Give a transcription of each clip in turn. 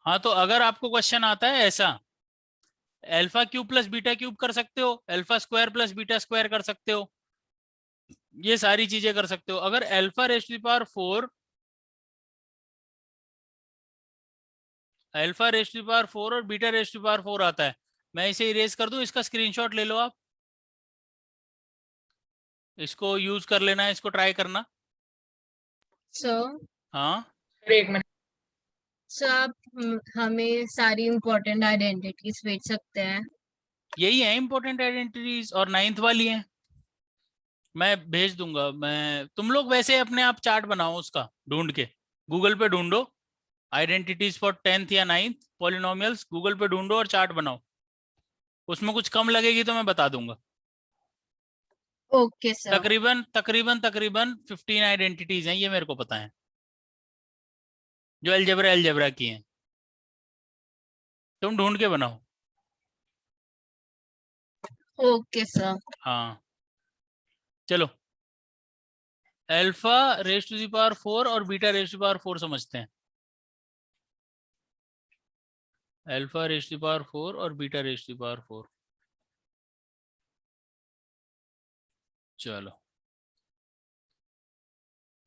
हाँ, तो अगर आपको क्वेश्चन आता है ऐसा, alpha cube plus beta cube कर सकते हो, alpha square plus beta square कर सकते हो, ये सारी चीजें कर सकते हो। अगर alpha raise to the power 4, alpha raise to the power 4 और beta raise to the power 4 आता है, मैं इसे इरेज कर दूं, इसका स्क्रीनशॉट ले लो आप, इसको यूज कर लेना, इसको ट्राई करना। सर हाँ, एक मिनट सर आप हमें सारी इम्पोर्टेंट आइडेंटिटीज भेज सकते हैं? यही है इंपॉर्टेंट आइडेंटिटीज, और 9th वाली है, मैं भेज दूंगा। मैं, तुम लोग वैसे अपने आप चार्ट बनाओ उसका, ढूंढ के गूगल पे ढूंढो, आइडेंटिटीज फॉर 10th या 9th पॉलिनोमियल्स, गूगल पे ढूंढो और चार्ट बनाओ, उसमें कुछ कम लगेगी तो मैं बता दूंगा। Okay sir. तकरीबन तकरीबन तकरीबन 15 आइडेंटिटीज हैं, ये मेरे को पता है, जो अलजेब्रा की हैं, तुम ढूंढ के बनाओ। Okay sir. हाँ, चलो, alpha raise to the power 4 और beta raise to the power 4 समझते हैं। Alpha raise to the power 4 और beta raise to the power 4, चलो,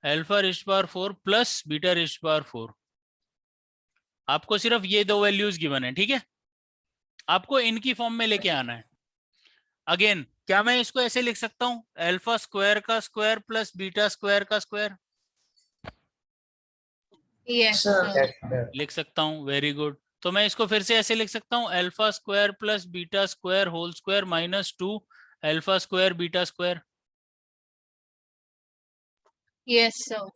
alpha raise to the power 4 plus beta raise to the power 4, आपको सिर्फ ये दो values given है, ठीक है, आपको इनकी फॉर्म में लेके आना है। अगेन, क्या मैं इसको ऐसे लिख सकता हूँ, अल्फा स्क्वायर का स्क्वायर प्लस बीटा स्क्वायर का स्क्वायर? Yes sir sir. लिख सकता हूँ, वेरी गुड। तो मैं इसको फिर से ऐसे लिख सकता हूँ, alpha square plus beta square whole square minus 2 alpha square beta square. Yes sir.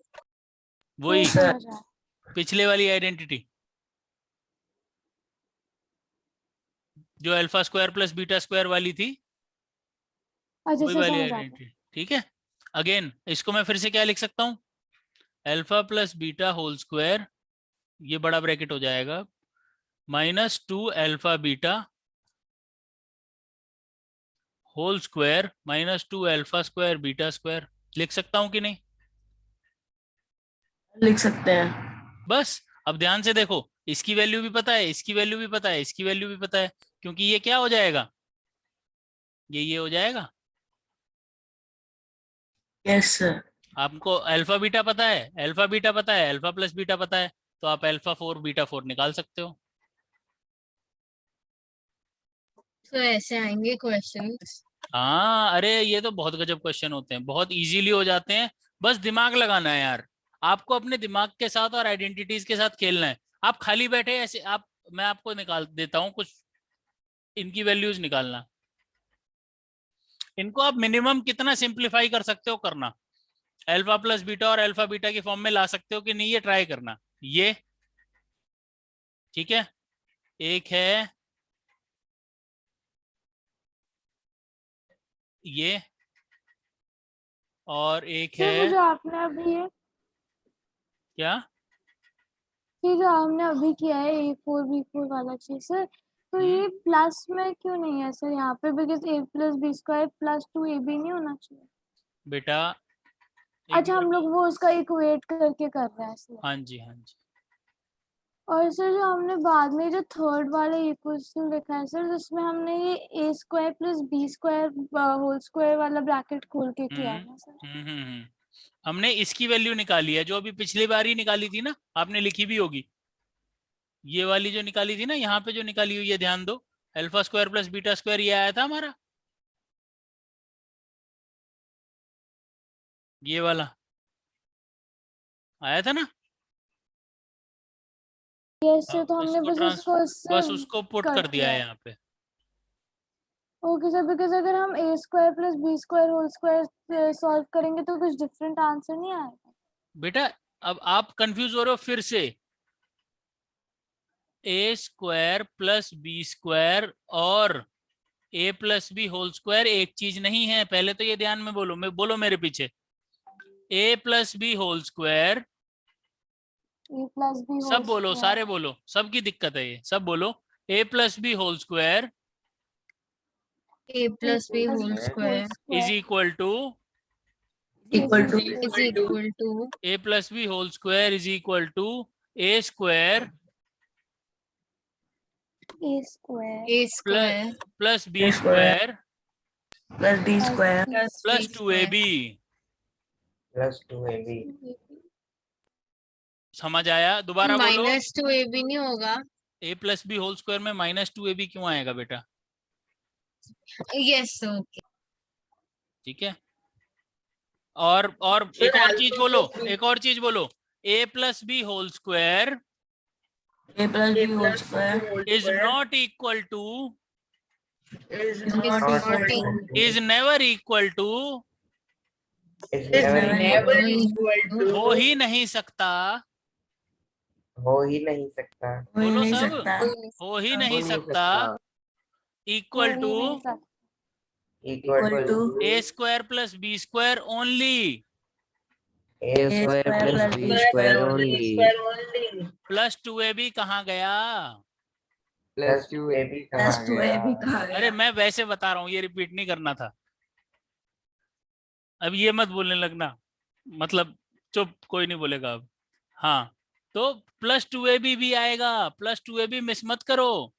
वही सर पिछले वाली आइडेंटिटी, जो alpha square plus beta square वाली थी, वही वाली आइडेंटिटी, ठीक है। अगेन, इसको मैं फिर से क्या लिख सकता हूँ, alpha plus beta whole square, ये बड़ा ब्रैकेट हो जाएगा, minus 2 alpha beta whole square minus 2 alpha square beta square. लिख सकता हूँ कि नहीं? लिख सकते हैं। बस, अब ध्यान से देखो, इसकी वैल्यू भी पता है, इसकी वैल्यू भी पता है, इसकी वैल्यू भी पता है, क्योंकि ये क्या हो जाएगा, ये हो जाएगा। Yes sir. आपको अल्फा बीटा पता है, अल्फा बीटा पता है, अल्फा प्लस बीटा पता है, तो आप अल्फा 4 बीटा 4 निकाल सकते हो। तो ऐसे आएंगे क्वेश्चंस? हाँ, अरे ये तो बहुत गजब क्वेश्चन होते हैं, बहुत इजीली हो जाते हैं, बस दिमाग लगाना है यार, आपको अपने दिमाग के साथ और आइडेंटिटीज के साथ खेलना है। आप खाली बैठे ऐसे, आप, मैं आपको निकाल देता हूँ कुछ, इनकी वैल्यूज निकालना, इनको आप मिनिमम कितना सिंप्लीफाई कर सकते हो करना, अल्फा प्लस बीटा और अल्फा बीटा की फॉर्म में ला सकते हो कि नहीं, ये ट्राई करना। ये ठीक है, एक है ये, और एक सर है जो आपने अभी क्या, ये जो आपने अभी किया है A4 B4 वाला चीज सर, तो ये प्लस में क्यों नहीं है सर यहाँ पे? बिकॉज A+B² +2AB नहीं होना चाहिए। बेटा एक अच्छा, बार, हम लोग वो उसका इक्वेट करके कर रहे हैं सर। हाँ जी हाँ जी, और सर जो हमने बाद में जो थर्ड वाला इक्वेशन लिखा है सर, जिसमें हमने ये A² + B² होल स्क्वायर वाला ब्रैकेट खोल के किया है ना सर। हमने इसकी वैल्यू निकाली है, जो अभी पिछली बार ही निकाली थी ना, आपने लिखी भी होगी, ये वाली जो निकाली थी ना, यहाँ पे जो निकाली हुई है, ध्यान दो, alpha square plus beta square, ये आया था हमारा, ये वाला आया था ना। यस सर, तो हमने इसको बस ट्रांस उसको उससे बस उसको पुट कट कर दिया किया है है। यहाँ पे। ओके सर, बिकॉज अगर हम A² + B² whole square solve करेंगे तो कुछ डिफरेंट आंसर नहीं आएगा। बेटा, अब आप कंफ्यूज हो रहे हो फिर से, A² + B² और A+B होल स्क्वायर एक चीज नहीं है, पहले तो ये ध्यान में बोलो, बोलो मेरे पीछे, A+B होल स्क्वायर, A+B सब होल बोलो, स्क्वायर सारे बोलो, सबकी दिक्कत है ये, सब बोलो, A+B whole square A+B whole whole square is square equal to Equal to is equal to a plus b whole square is equal to a square a square a square plus b A square. square plus b square plus b 2ab. Plus 2ab। समझ आया? दोबारा बोलो। Minus 2ab नहीं होगा? a plus b whole square में minus 2ab क्यों आएगा बेटा? Yes okay. ठीक है। और एक और चीज बोलो, एक और चीज बोलो। a plus b whole square a plus b whole square is not equal to, is Is not not equal to is never equal to, is never never equal equal to हो ही नहीं सकता। हो ही नहीं सकता हो ही बोलो नहीं सब। सकता हो ही नहीं नहीं सकता इक्वल हो ही टू नहीं सकता। Equal equal to to a square plus b square only a a square square plus plus b b square square only plus 2ab कहाँ गया? प्लस 2ab plus कहाँ 2ab गया? कहाँ अरे गया मैं वैसे बता रहा हूँ, ये रिपीट नहीं करना था। अब ये मत बोलने लगना, मतलब चुप, कोई नहीं बोलेगा अब। हाँ, तो प्लस 2ab भी आएगा। प्लस 2ab मिस मत करो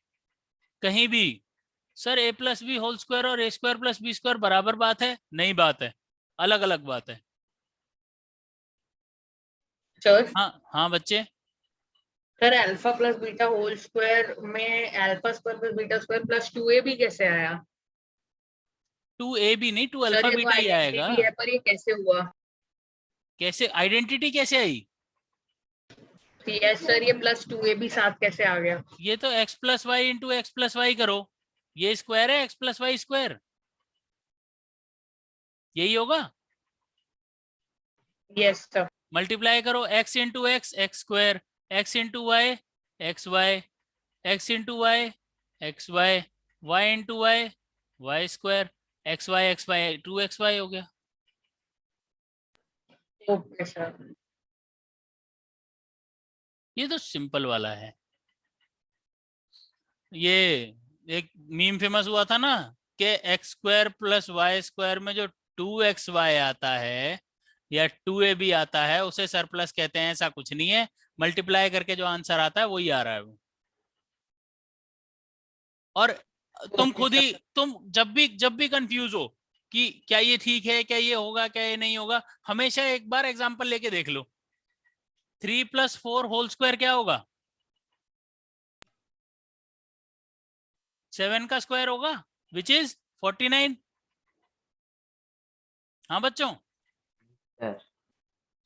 कहीं भी। Sir a plus b whole square और a square plus b square बराबर बात है? नहीं बात है, अलग अलग बात है। सर हाँ बच्चे। Sir alpha plus beta whole square में alpha square plus beta square plus 2ab कैसे आया? 2ab नहीं, 2 सर अल्फा ये तो बीटा ही आएगा। आइडेंटिटी है, पर ये कैसे हुआ? कैसे आइडेंटिटी कैसे आई? यस सर, ये प्लस 2ab साथ कैसे आ गया? ये तो x plus y into x plus y करो, ये स्क्वायर है x प्लस वाई स्क्वायर, यही होगा। Yes sir. मल्टीप्लाई करो x into x x square, x into y x y, x into y x y, y into y y square, x y 2xy हो गया। Okay sir. ये तो simple वाला है। ये एक मीम फेमस हुआ था ना कि x square plus y square में जो 2xy आता है या 2ab आता है उसे सरप्लस कहते हैं। ऐसा कुछ नहीं है, मल्टीप्लाई करके जो आंसर आता है वही आ रहा है वो। और तुम खुद ही, तुम जब भी कंफ्यूज हो कि क्या ये ठीक है, क्या ये होगा, क्या ये नहीं होगा, हमेशा एक बार एग्जांपल लेके देख लो। 3 + 4 होल स्क्वायर क्या होगा? 7 का स्क्वायर होगा, विच इज 49। हाँ बच्चों, Yes.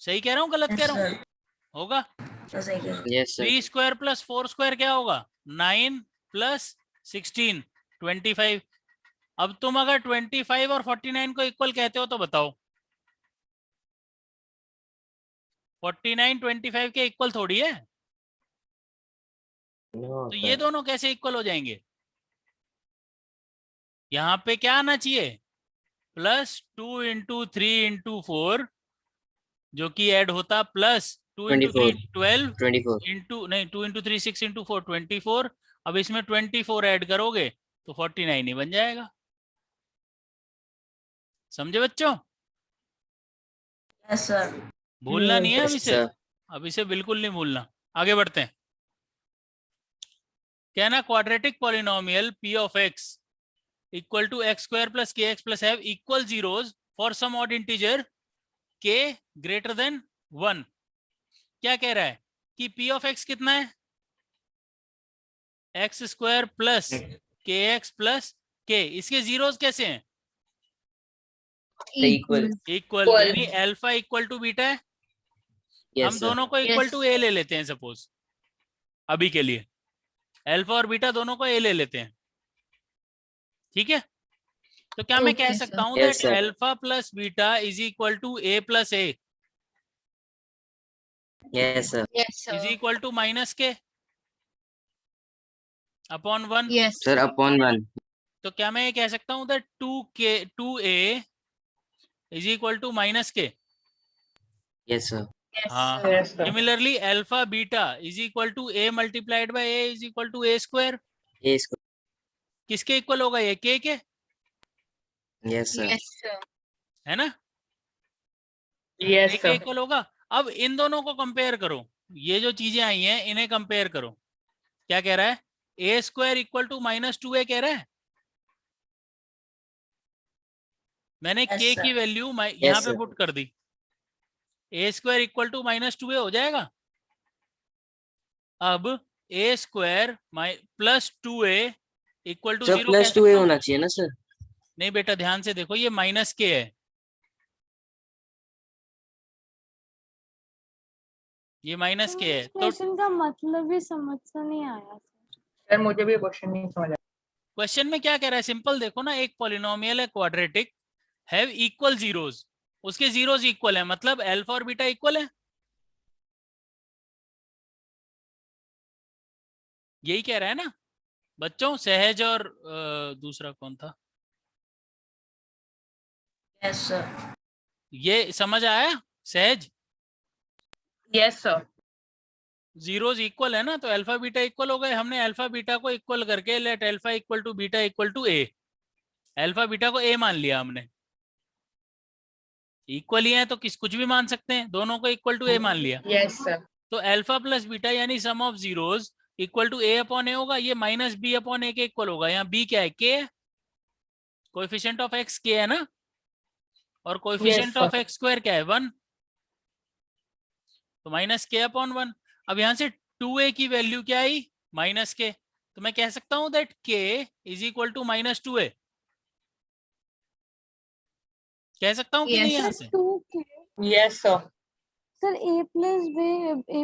सही कह रहा हूँ गलत कह yes रहा हूँ? sir होगा। तो सही कह रहे हो। Yes, sir. 3 square plus 4 square क्या होगा? 9 + 16 25। अब तुम अगर 25 और 49 को इक्वल कहते हो तो बताओ, 49 25 के इक्वल थोड़ी है। No, तो ये sir. दोनों कैसे इक्वल हो जाएंगे? यहाँ पे क्या आना चाहिए? +2 × 3 × 4 जो कि ऐड होता प्लस 2 × 3 12 24. इंटू नहीं 2 × 3 6 × 4 24। अब इसमें 24 ऐड करोगे तो 49 ही बन जाएगा। समझे बच्चों? yes sir भूलना नहीं है अब Yes, इसे, sir. अब इसे बिल्कुल नहीं भूलना। आगे बढ़ते हैं। कहना quadratic polynomial p of x equal to x² + kx + f equal zeros for some odd integer k greater than 1। क्या कह रहा है कि p of x कितना है? x² + kx + k। इसके जीरोस कैसे हैं? Equal. इक्वल, यानी अल्फा इक्वल टू बीटा है। Yes, हम sir. दोनों को इक्वल Yes. टू ए ले लेते हैं सपोज, अभी के लिए अल्फा और बीटा दोनों को ए ले लेते हैं, ठीक है? तो क्या मैं कह Okay, सकता हूं Yes, that sir. Alpha plus beta is equal to a + a Yes, sir. yes is sir, equal to -k upon 1। yes Sir, upon 1. तो क्या मैं ये कह सकता हूं that 2a is equal to -k? Yes, sir. yes हाँ। sir, yes sir. Similarly alpha beta is equal to a × a is equal to a²। A square. किसके इक्वल होगा ये? k के, Yes, sir. yes sir, है ना? Yes, ए के sir. Equal होगा। अब इन दोनों को कंपेयर करो, ये जो चीजें आई हैं इन्हें कंपेयर करो। क्या कह रहा है? ए स्क्वायर इक्वल टू -2a कह रहा है। मैंने Yes, k sir. की वैल्यू यहाँ पे sir. पुट कर दी। A square equal to -2a हो जाएगा। अब a square plus 2a equal to sir 0 कह +2a सकता हूँ? होना चाहिए ना सर? नहीं बेटा, ध्यान से देखो, ये माइनस के है, ये माइनस के है। तो क्वेश्चन का मतलब ही समझ से नहीं आया सर। Sir, मुझे भी क्वेश्चन नहीं समझ आया। क्वेश्चन में क्या कह रहा है? सिंपल देखो ना, एक पॉलिनोमियल है क्वाड्रेटिक, हैव इक्वल जीरोस, उसके जीरोस इक्वल है, मतलब अल्फा और बीटा इक्वल है, यही कह रहा है ना बच्चों? सहज और दूसरा कौन था? Yes, sir. ये समझ आया सहज? Yes, sir. जीरोस इक्वल है ना, तो अल्फा बीटा इक्वल हो गए। हमने अल्फा बीटा को इक्वल करके let alpha equal to beta equal to a, alpha beta को ए मान लिया हमने। इक्वल ही है तो कुछ भी मान सकते हैं, दोनों को इक्वल टू ए मान लिया। Yes, sir. तो अल्फा प्लस बीटा यानी sum of zeros equal to a upon a होगा। ये माइनस बी अपॉन ए के इक्वल होगा। यहाँ बी क्या है? के है, कोएफिशिएंट ऑफ एक्स के है ना, और coefficient sir. Of x square क्या है? 1, तो माइनस के अपॉन 1। अब यहाँ से 2a की वैल्यू क्या आई? माइनस के, तो मैं कह सकता हूं that k is equal to -2a, कह सकता हूं कि Yes, नहीं? sir. यहाँ से 2k Yes, sir. Sir a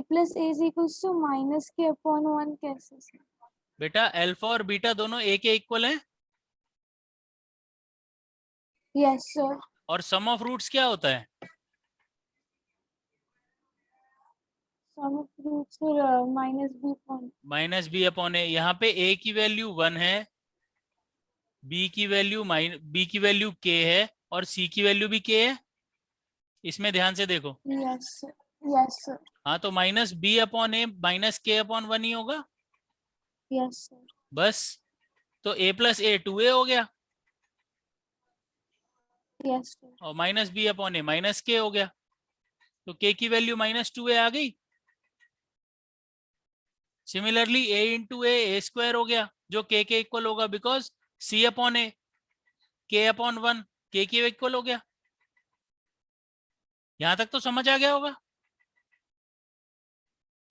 plus a is equals to -k/1 कैसे सर? बेटा अल्फा और बीटा दोनों a के इक्वल हैं, यस सर। और सम ऑफ रूट्स क्या होता है? Sum of roots sir -b -b upon a। यहाँ पे a की वैल्यू 1 है, b की वैल्यू k है, और c की वैल्यू भी k है। इसमें ध्यान से देखो। Yes sir. हाँ, तो -b अपॉन a -k/1 ही होगा यस सर। बस। तो a प्लस a 2a हो गया, यस सर। और -b अपॉन a -k हो गया। तो k की वैल्यू -2a आ गई। Similarly a into a square हो गया, जो k के इक्वल होगा, because c upon a k/1 k के इक्वल हो गया। यहां तक तो समझ आ गया होगा।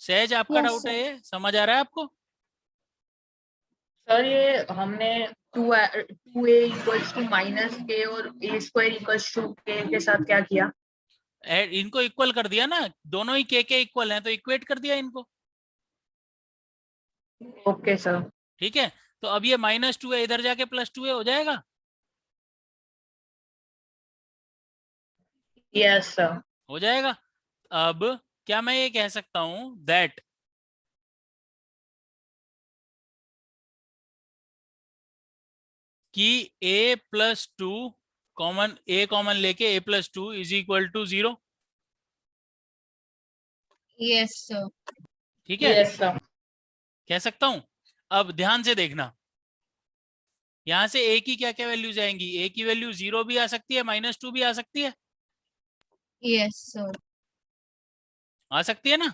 सहज आपका Yes, डाउट है? sir. ये समझ आ रहा है आपको? सर ये हमने 2a इक्वल्स टू -k और a square equals to k के साथ क्या किया? इनको इक्वल कर दिया ना, दोनों ही k के इक्वल हैं, तो इक्वेट कर दिया इनको। Okay sir. ठीक है, तो अब ये -2a इधर जाके +2a हो जाएगा। Yes sir. हो जाएगा। अब क्या मैं ये कह सकता हूं दैट कि a+2 कॉमन लेके a+2 is equal to 0? Yes, sir. ठीक है, यस सर। कह सकता हूं। अब ध्यान से देखना, यहां से a की क्या क्या वैल्यूज आएंगी? a की वैल्यू 0 भी आ सकती है, -2 भी आ सकती है, Yes, sir. आ सकती है ना?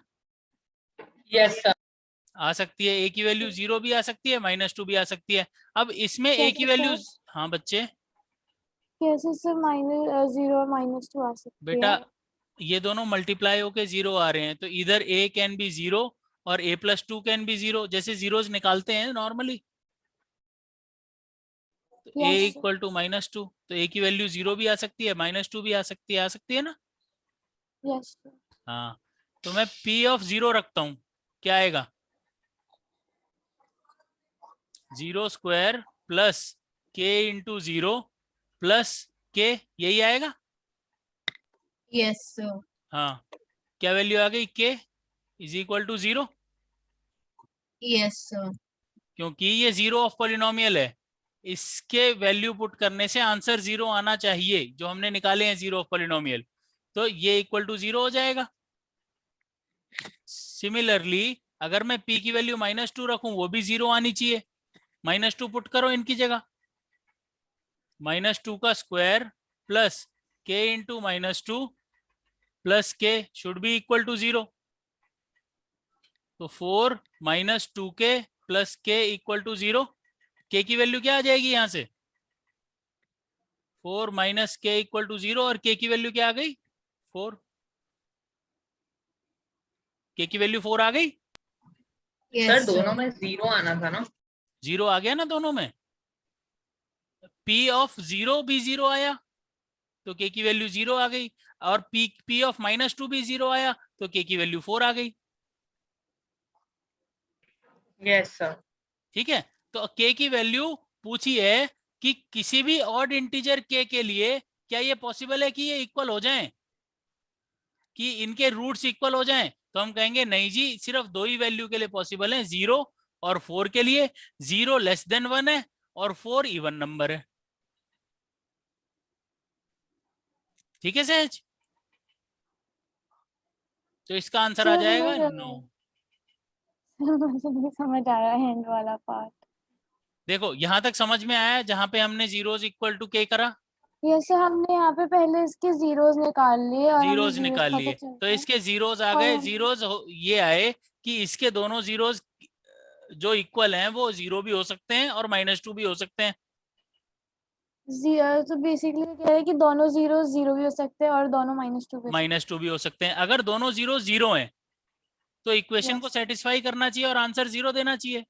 Yes sir. आ सकती है। a की वैल्यू 0 भी आ सकती है, -2 भी आ सकती है। अब इसमें a की कैसे वैल्यू, सर? हाँ बच्चे, कैसे सर -0 और -2 आ सकती बेटा है? ये दोनों मल्टीप्लाई होके 0 आ रहे हैं, तो इधर a कैन बी 0 और a+2 कैन बी 0, जैसे जीरोस निकालते हैं नॉर्मली। तो a Yes, sir. Equal to -2, तो a की वैल्यू 0 भी आ सकती है, -2 भी आ सकती है ना? Yes sir. हाँ, तो मैं p ऑफ 0 रखता हूं, क्या आएगा? 0 square plus k into 0 plus k, यही आएगा। Yes, sir. हाँ, क्या वैल्यू आ गई? k is equal to 0, Yes, sir. क्योंकि ये 0 ऑफ पॉलिनोमियल है, इसके वैल्यू पुट करने से आंसर 0 आना चाहिए, जो हमने निकाले हैं 0 ऑफ पॉलिनोमियल, तो ये इक्वल टू 0 हो जाएगा। सिमिलरली अगर मैं p की वैल्यू -2 रखूं, वो भी 0 आनी चाहिए। -2 पुट करो इनकी जगह, -2 का square plus k into -2 plus के शुड बी इक्वल टू 0। तो 4 माइनस 2k प्लस के इक्वल टू 0। के की वैल्यू क्या आ जाएगी यहां से? 4 माइनस के इक्वल टू 0 और के की वैल्यू क्या आ गई? 4। के की वैल्यू 4 आ गई। सर Yes, दोनों sir. में 0 आना था ना। 0 आ गया ना दोनों में। P ऑफ 0 भी 0 आया तो के की वैल्यू 0 आ गई, और P ऑफ -2 भी 0 आया तो के की वैल्यू 4 आ गई। Yes sir. ठीक है, तो के की वैल्यू पूछी है कि किसी भी ऑड इंटीजर के लिए क्या ये पॉसिबल है कि ये इक्वल हो जाएं, कि इनके रूट्स इक्वल हो जाएं? तो हम कहेंगे नहीं जी, सिर्फ दो ही वैल्यू के लिए पॉसिबल है, 0 और 4 के लिए। 0 लेस देन 1 है और 4 इवन नंबर है। ठीक है सहज? तो इसका आंसर आ सर, जाएगा मैं- 9। मुझे नहीं समझ आया हैंड वाला पार्ट। देखो यहां तक समझ में आया जहां पे हमने जीरोस इक्वल टू के करा, जैसे हमने यहाँ पे पहले इसके जीरोस निकाल लिए और हमें जीरोस जीरोस निकाल पता लिए चल तो गया। इसके जीरोस आ और गए। हम- जीरोस ये आए कि इसके दोनों जीरोस जो इक्वल हैं वो 0 भी हो सकते हैं और -2 भी हो सकते हैं। तो बेसिकली कह रहे हैं कि दोनों जीरो जीरो भी हो सकते हैं और दोनों -2 भी हो -2 भी हो सकते हैं। अगर दोनों जीरो 0 हैं तो इक्वेशन Yes. को सेटिस्फाई करना चाहिए और आंसर 0 देना चाहिए,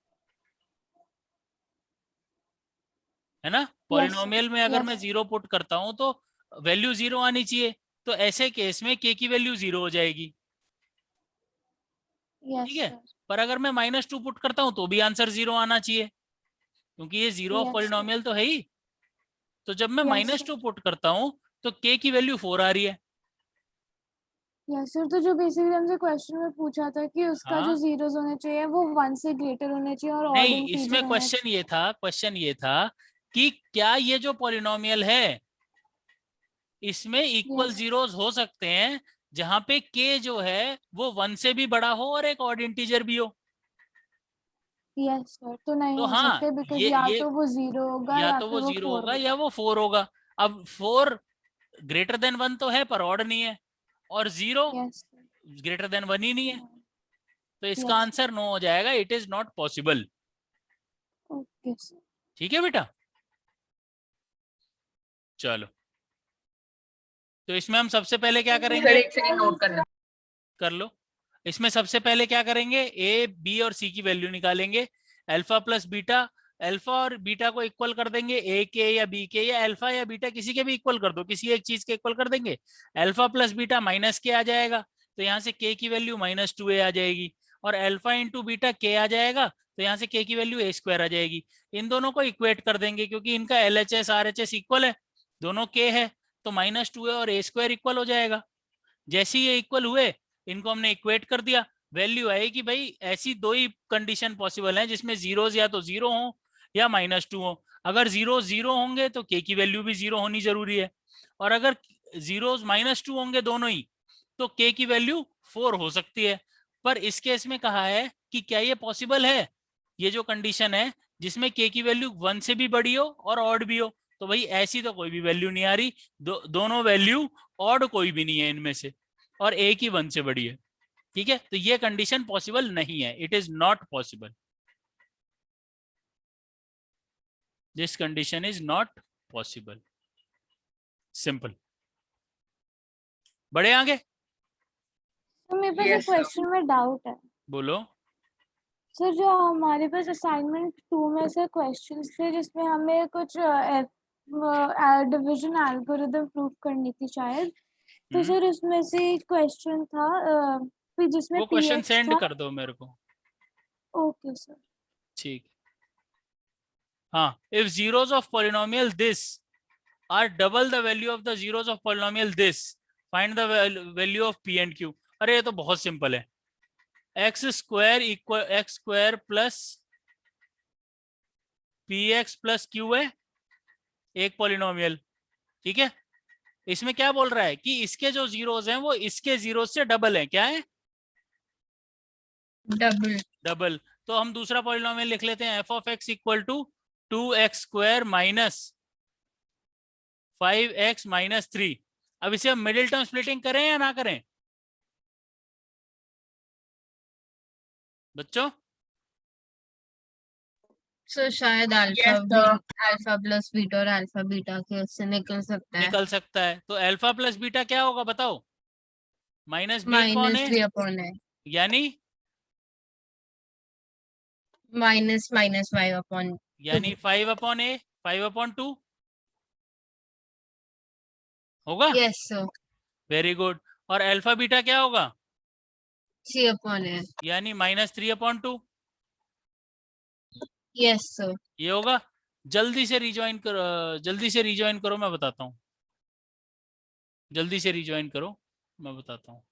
है ना? पॉलिनोमियल में अगर Yes. मैं 0 पुट करता हूं तो वैल्यू 0 आनी चाहिए। तो ऐसे केस में के की वैल्यू 0 हो जाएगी। Yes, ठीक है, sir. पर अगर मैं -2 पुट करता हूं तो भी आंसर 0 आना चाहिए, क्योंकि ये 0 ऑफ Yes, sir. पॉलिनोमियल तो है ही। तो जब मैं Yes, -2 पुट करता हूं तो के की वैल्यू 4 आ रही है। यस सर, तो जो बेसिकली हमसे क्वेश्चन में पूछा था कि उसका जो हाँ, जीरोस होने चाहिए वो 1 से ग्रेटर होने चाहिए और ऑड नहीं, इंटीजर इसमें होना क्वेश्चन ये था कि क्या ये जो पॉलिनोमियल है इसमें इक्वल Yes. जीरोस हो सकते हैं जहां पे के जो है वो 1 से भी बड़ा हो और एक ऑड इंटीजर भी हो। यस सर, तो नहीं तो हो हाँ, सकते बिकॉज ये या ये तो वो जीरो होगा या या तो फिर वो वो 0 4 होगा होगा। या वो 4 होगा। अब 4 ग्रेटर देन 1 तो है पर ऑड नहीं है, और 0 यस ग्रेटर देन 1 ही नहीं है। तो इसका Yes. आंसर 9 हो जाएगा। It is not possible. Okay sir. ठीक है बेटा, चलो। तो इसमें हम सबसे पहले क्या सर करेंगे? एक सेकंड नोट करना। कर लो। इसमें सबसे पहले क्या करेंगे? ए, बी और सी की वैल्यू निकालेंगे। अल्फा प्लस बीटा, अल्फा और बीटा को इक्वल कर देंगे, ए के या बी के या अल्फा या बीटा किसी के भी इक्वल कर दो, किसी एक चीज के इक्वल कर देंगे। अल्फा प्लस बीटा माइनस के आ जाएगा तो यहाँ से के की वैल्यू -2a आ जाएगी, और अल्फा इंटू बीटा के आ जाएगा तो यहाँ से के की वैल्यू a² आ जाएगी। इन दोनों को इक्वेट कर देंगे क्योंकि इनका LHS RHS इक्वल है, दोनों के है, तो -2a और a² इक्वल हो जाएगा। जैसे ही ये इक्वल हुए इनको हमने इक्वेट कर दिया, वैल्यू आई कि भाई ऐसी दो ही कंडीशन पॉसिबल है जिसमें जीरोस या तो 0 हो या -2 हो। अगर जीरो 0 होंगे तो के की वैल्यू भी 0 होनी जरूरी है, और अगर जीरोस -2 होंगे दोनों ही तो के की वैल्यू 4 हो सकती है। पर इस केस में कहा है कि क्या ये पॉसिबल है, ये जो कंडीशन है जिसमें के की वैल्यू 1 से भी बड़ी हो और ऑड भी हो। तो भाई ऐसी तो कोई भी वैल्यू नहीं आ रही, दोनों वैल्यू ऑड कोई भी नहीं है इनमें से, और एक ही 1 से बड़ी है। ठीक है, तो ये कंडीशन पॉसिबल नहीं है। It is not possible, this condition is not possible. Simple. बढ़े आगे? तो मेरे पास एक Yes, sir. क्वेश्चन में डाउट है बोलो। सर। जो हमारे पास असाइनमेंट 2 में से क्वेश्चंस थे जिसमें हमें कुछ डिवीजन एल्गोरिदम प्रूव करनी थी शायद, तो सर उसमें से एक क्वेश्चन था जिसमें वो क्वेश्चन px सेंड था। कर दो मेरे को। Okay sir. ठीक। हाँ, if zeros of polynomial this are double the value of the zeros of polynomial this, find the value of p and q। अरे ये तो बहुत सिंपल है। x² plus px plus q है एक पॉलिनोमियल। ठीक है, इसमें क्या बोल रहा है कि इसके जो जीरोस हैं वो इसके जीरोस से डबल है। क्या है? डबल। तो हम दूसरा पॉलिनोमियल लिख लेते हैं, f of x equal to 2x² minus 5x minus 3। अब इसे हम मिडिल टर्म स्प्लिटिंग करें या ना करें बच्चों? सो शायद अल्फा प्लस बीटा और अल्फा बीटा के उससे निकल सकता है निकल सकता है। तो अल्फा प्लस बीटा क्या होगा बताओ? Minus B upon minus B ए, अपॉन है यानी minus minus Y upon 5 upon ए, 5 अपॉन 2 होगा। Yes sir very good. और अल्फा बीटा क्या होगा? सी अपॉन है यानी -3 अपॉन 2 यस सर ये होगा। जल्दी से रिजॉइन करो, जल्दी से रिजॉइन करो, मैं बताता हूँ। जल्दी से रिजॉइन करो, मैं बताता हूँ।